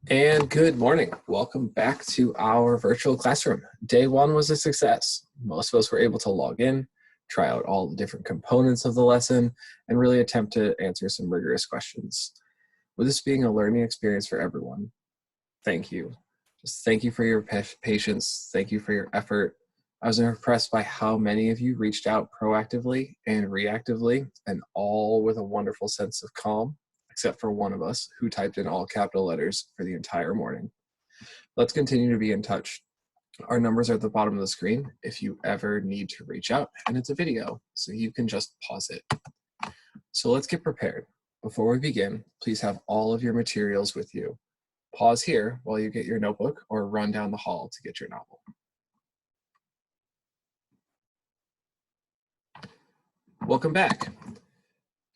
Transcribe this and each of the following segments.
And good morning. Welcome back to our virtual classroom. Day one was a success. Most of us were able to log in, try out all the different components of the lesson, and really attempt to answer some rigorous questions. With this being a learning experience for everyone, thank you. Just thank you for your patience. Thank you for your effort. I was impressed by how many of you reached out proactively and reactively, and all with a wonderful sense of calm, except for one of us who typed in all capital letters for the entire morning. Let's continue to be in touch. Our numbers are at the bottom of the screen if you ever need to reach out, and it's a video, so you can just pause it. So let's get prepared. Before we begin, please have all of your materials with you. Pause here while you get your notebook or run down the hall to get your novel. Welcome back.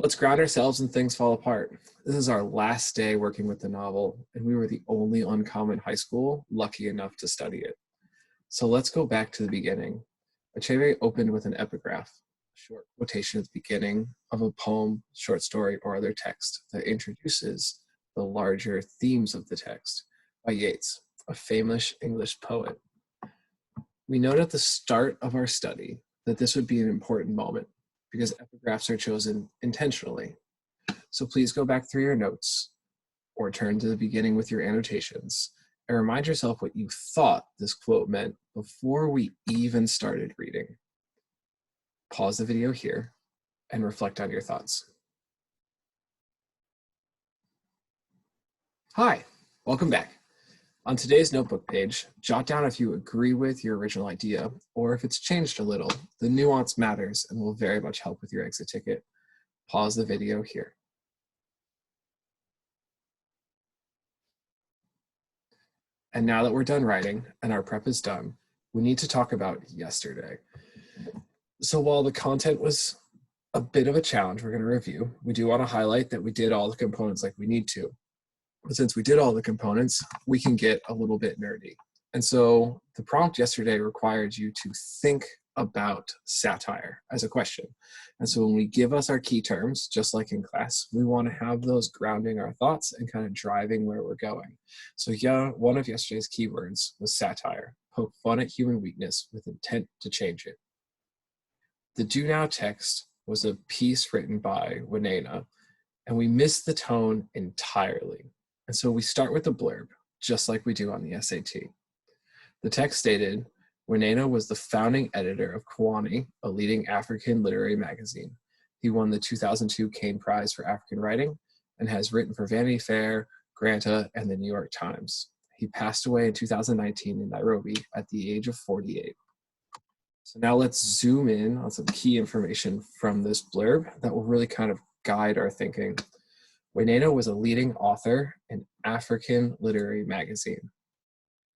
Let's ground ourselves when things fall apart. This is our last day working with the novel, and we were the only uncommon high school lucky enough to study it. So let's go back to the beginning. Achebe opened with an epigraph, a short quotation at the beginning of a poem, short story, or other text that introduces the larger themes of the text by Yeats, a famous English poet. We note at the start of our study that this would be an important moment because epigraphs are chosen intentionally. So please go back through your notes or turn to the beginning with your annotations and remind yourself what you thought this quote meant before we even started reading. Pause the video here and reflect on your thoughts. Hi, welcome back. On today's notebook page, jot down if you agree with your original idea, or if it's changed a little. The nuance matters and will very much help with your exit ticket. Pause the video here. And now that we're done writing and our prep is done, we need to talk about yesterday. So while the content was a bit of a challenge we're going to review, we do want to highlight that we did all the components like we need to. But since we did all the components, we can get a little bit nerdy. And so the prompt yesterday required you to think about satire as a question. And so when we give us our key terms, just like in class, we want to have those grounding our thoughts and kind of driving where we're going. So yeah, one of yesterday's keywords was satire, poke fun at human weakness with intent to change it. The Do Now text was a piece written by Winena, and we missed the tone entirely. And so we start with the blurb, just like we do on the SAT. The text stated, Winena was the founding editor of Kiwani, a leading African literary magazine. He won the 2002 Caine Prize for African Writing and has written for Vanity Fair, Granta, and the New York Times. He passed away in 2019 in Nairobi at the age of 48. So now let's zoom in on some key information from this blurb that will really kind of guide our thinking. Winena was a leading author in African literary magazine.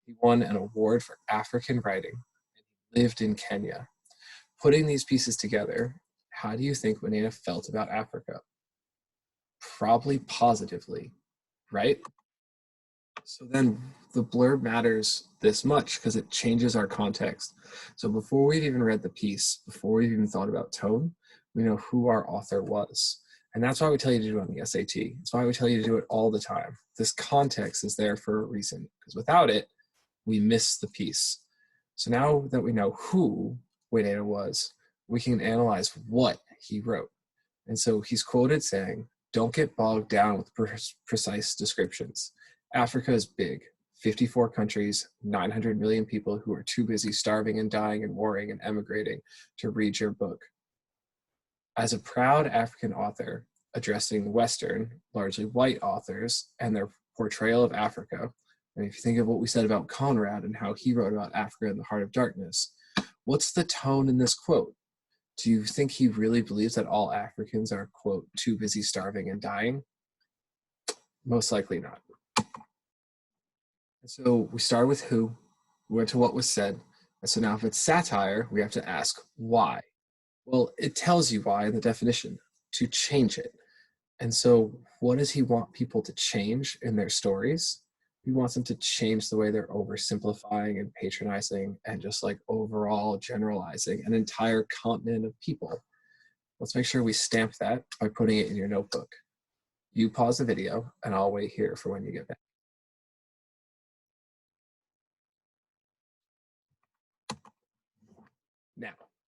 He won an award for African writing and he lived in Kenya. Putting these pieces together, how do you think Winena felt about Africa? Probably positively, right? So then the blurb matters this much because it changes our context. So before we've even read the piece, before we've even thought about tone, we know who our author was. And that's why we tell you to do it on the SAT. It's why we tell you to do it all the time. This context is there for a reason, because without it, we miss the piece. So now that we know who Winena was, we can analyze what he wrote. And so he's quoted saying, don't get bogged down with precise descriptions. Africa is big, 54 countries, 900 million people who are too busy starving and dying and warring and emigrating to read your book. As a proud African author addressing Western, largely white authors and their portrayal of Africa, and if you think of what we said about Conrad and how he wrote about Africa in the Heart of Darkness, what's the tone in this quote? Do you think he really believes that all Africans are, quote, too busy starving and dying? Most likely not. And so we started with who, we went to what was said, and so now if it's satire, we have to ask why. Well, it tells you why in the definition, to change it. And so what does he want people to change in their stories? He wants them to change the way they're oversimplifying and patronizing and just like overall generalizing an entire continent of people. Let's make sure we stamp that by putting it in your notebook. You pause the video and I'll wait here for when you get back.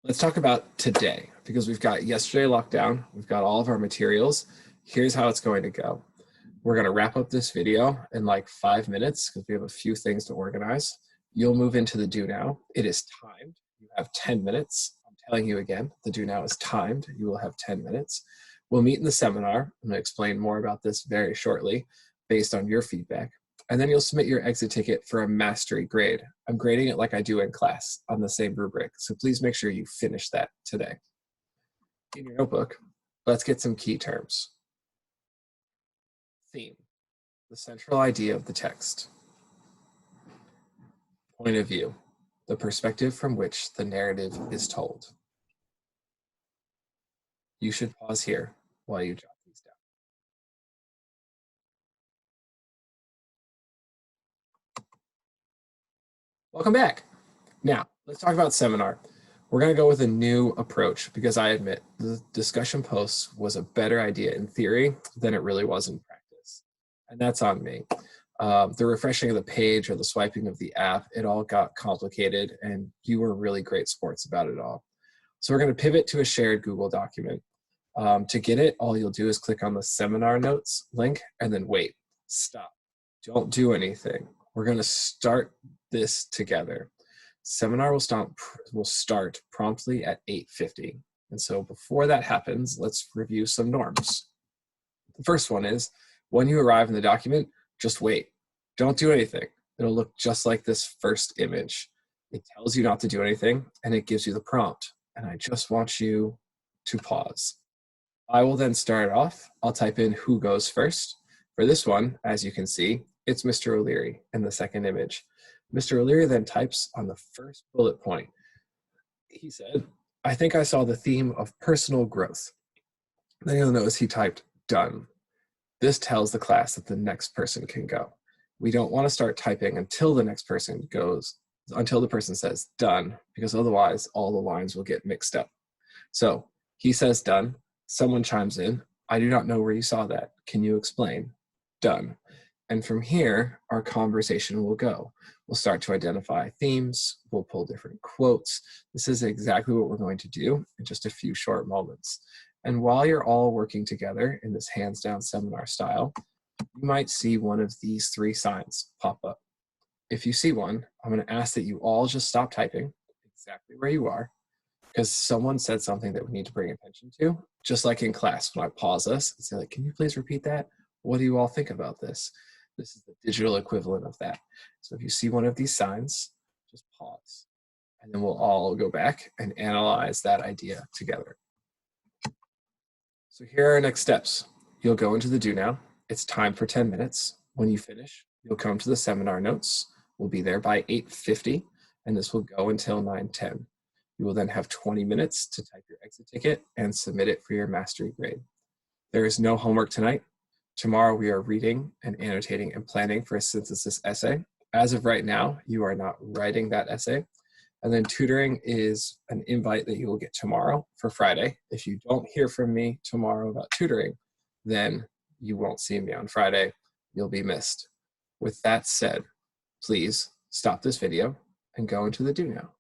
Let's talk about today, because we've got yesterday locked down. We've got all of our materials. Here's how it's going to go. We're going to wrap up this video in like 5 minutes because we have a few things to organize. You'll move into the do now. It is timed. You have 10 minutes. I'm telling you again, the do now is timed. You will have 10 minutes. We'll meet in the seminar. I'm going to explain more about this very shortly based on your feedback. And then you'll submit your exit ticket for a mastery grade. I'm grading it like I do in class on the same rubric. So please make sure you finish that today. In your notebook, let's get some key terms. Theme, the central idea of the text. Point of view, the perspective from which the narrative is told. You should pause here while you jot these down. Welcome back. Now, let's talk about seminar. We're going to go with a new approach because I admit the discussion posts was a better idea in theory than it really was in practice. And that's on me. The refreshing of the page or the swiping of the app, it all got complicated and you were really great sports about it all. So we're going to pivot to a shared Google document. To get it, all you'll do is click on the seminar notes link and then wait, stop, don't do anything. We're going to start this together. Seminar will start promptly at 8:50. And so before that happens, let's review some norms. The first one is when you arrive in the document, just wait. Don't do anything. It'll look just like this first image. It tells you not to do anything and it gives you the prompt. And I just want you to pause. I will then start off. I'll type in who goes first. For this one, as you can see, it's Mr. O'Leary in the second image. Mr. O'Leary then types on the first bullet point. He said, I think I saw the theme of personal growth. Then you'll notice he typed done. This tells the class that the next person can go. We don't want to start typing until the next person goes, until the person says done, because otherwise all the lines will get mixed up. So he says done. Someone chimes in, I do not know where you saw that. Can you explain? Done. And from here, our conversation will go. We'll start to identify themes. We'll pull different quotes. This is exactly what we're going to do in just a few short moments. And while you're all working together in this hands down seminar style, you might see one of these 3 signs pop up. If you see one, I'm going to ask that you all just stop typing exactly where you are, because someone said something that we need to bring attention to, just like in class when I pause us and say, like, can you please repeat that? What do you all think about this? This is the digital equivalent of that. So if you see one of these signs, just pause. And then we'll all go back and analyze that idea together. So here are our next steps. You'll go into the do now. It's time for 10 minutes. When you finish, you'll come to the seminar notes. We'll be there by 8:50, and this will go until 9:10. You will then have 20 minutes to type your exit ticket and submit it for your mastery grade. There is no homework tonight. Tomorrow we are reading and annotating and planning for a synthesis essay. As of right now, you are not writing that essay. And then tutoring is an invite that you will get tomorrow for Friday. If you don't hear from me tomorrow about tutoring, then you won't see me on Friday. You'll be missed. With that said, please stop this video and go into the do now.